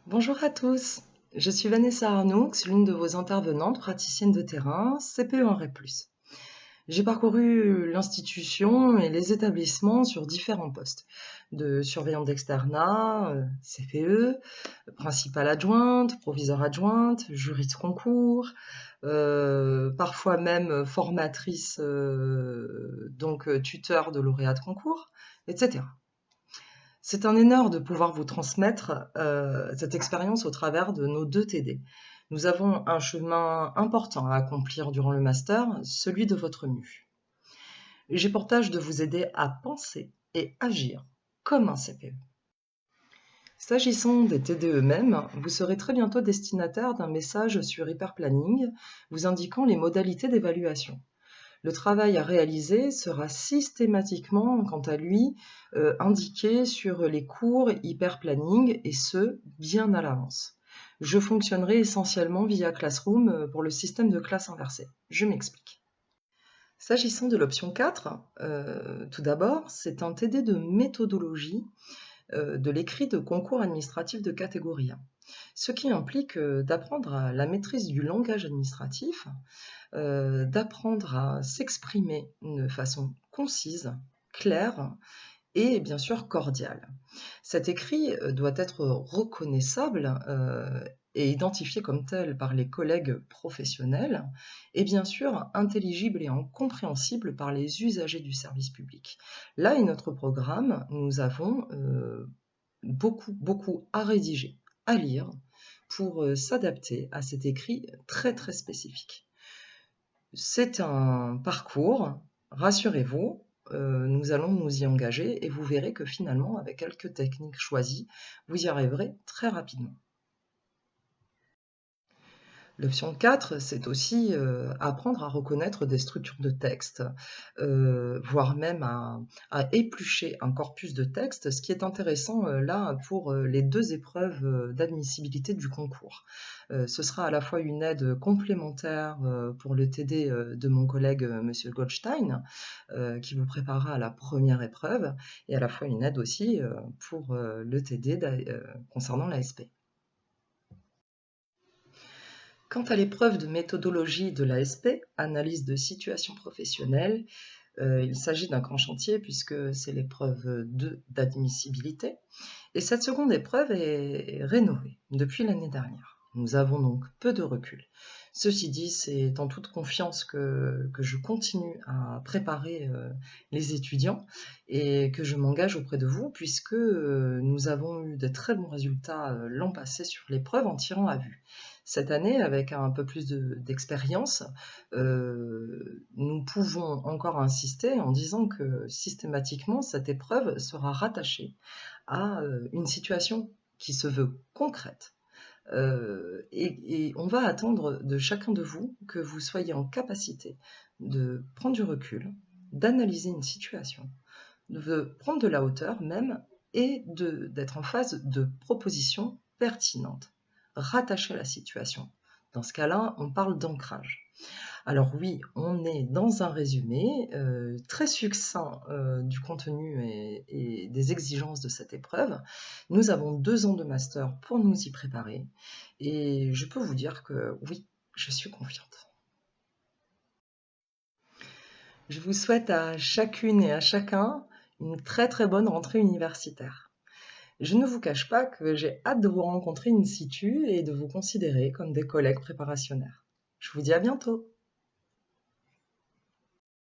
Bonjour à tous, je suis Vanessa Arnoux, l'une de vos intervenantes praticiennes de terrain, CPE en REP+. J'ai parcouru l'institution et les établissements sur différents postes, de surveillante d'externat, CPE, principale adjointe, proviseure adjointe, jury de concours, parfois même formatrice, tuteur de lauréat de concours, etc. C'est un honneur de pouvoir vous transmettre cette expérience au travers de nos 2 TD. Nous avons un chemin important à accomplir durant le master, celui de votre MU. J'ai pour tâche de vous aider à penser et agir comme un CPE. S'agissant des TD eux-mêmes, vous serez très bientôt destinataire d'un message sur Hyperplanning vous indiquant les modalités d'évaluation. Le travail à réaliser sera systématiquement, quant à lui, indiqué sur les cours Hyperplanning et ce, bien à l'avance. Je fonctionnerai essentiellement via Classroom pour le système de classe inversée. Je m'explique. S'agissant de l'option 4, tout d'abord, c'est un TD de méthodologie de l'écrit de concours administratif de catégorie 1, ce qui implique d'apprendre à la maîtrise du langage administratif, d'apprendre à s'exprimer de façon concise, claire et bien sûr cordiale. Cet écrit doit être reconnaissable et identifié comme tel par les collègues professionnels et bien sûr intelligible et incompréhensible par les usagers du service public. Là est notre programme, nous avons beaucoup à rédiger, à lire pour s'adapter à cet écrit très très spécifique. C'est un parcours, rassurez-vous, nous allons nous y engager et vous verrez que finalement, avec quelques techniques choisies, vous y arriverez très rapidement. L'option 4, c'est aussi apprendre à reconnaître des structures de texte, voire même à éplucher un corpus de texte, ce qui est intéressant là pour les 2 épreuves d'admissibilité du concours. Ce sera à la fois une aide complémentaire pour le TD de mon collègue Monsieur Goldstein, qui vous préparera à la première épreuve, et à la fois une aide aussi pour le TD concernant l'ASP. Quant à l'épreuve de méthodologie de l'ASP, analyse de situation professionnelle, il s'agit d'un grand chantier puisque c'est l'épreuve 2 d'admissibilité. Et cette seconde épreuve est rénovée depuis l'année dernière. Nous avons donc peu de recul. Ceci dit, c'est en toute confiance que je continue à préparer les étudiants et que je m'engage auprès de vous puisque nous avons eu de très bons résultats l'an passé sur l'épreuve en tirant à vue. Cette année, avec un peu plus d'expérience, nous pouvons encore insister en disant que systématiquement, cette épreuve sera rattachée à une situation qui se veut concrète. Et on va attendre de chacun de vous que vous soyez en capacité de prendre du recul, d'analyser une situation, de prendre de la hauteur même, et d'être en phase de propositions pertinentes, rattachées à la situation. Dans ce cas-là, on parle d'ancrage. Alors oui, on est dans un résumé très succinct du contenu et des exigences de cette épreuve. Nous avons 2 ans de master pour nous y préparer et je peux vous dire que oui, je suis confiante. Je vous souhaite à chacune et à chacun une très très bonne rentrée universitaire. Je ne vous cache pas que j'ai hâte de vous rencontrer in situ et de vous considérer comme des collègues préparationnaires. Je vous dis à bientôt!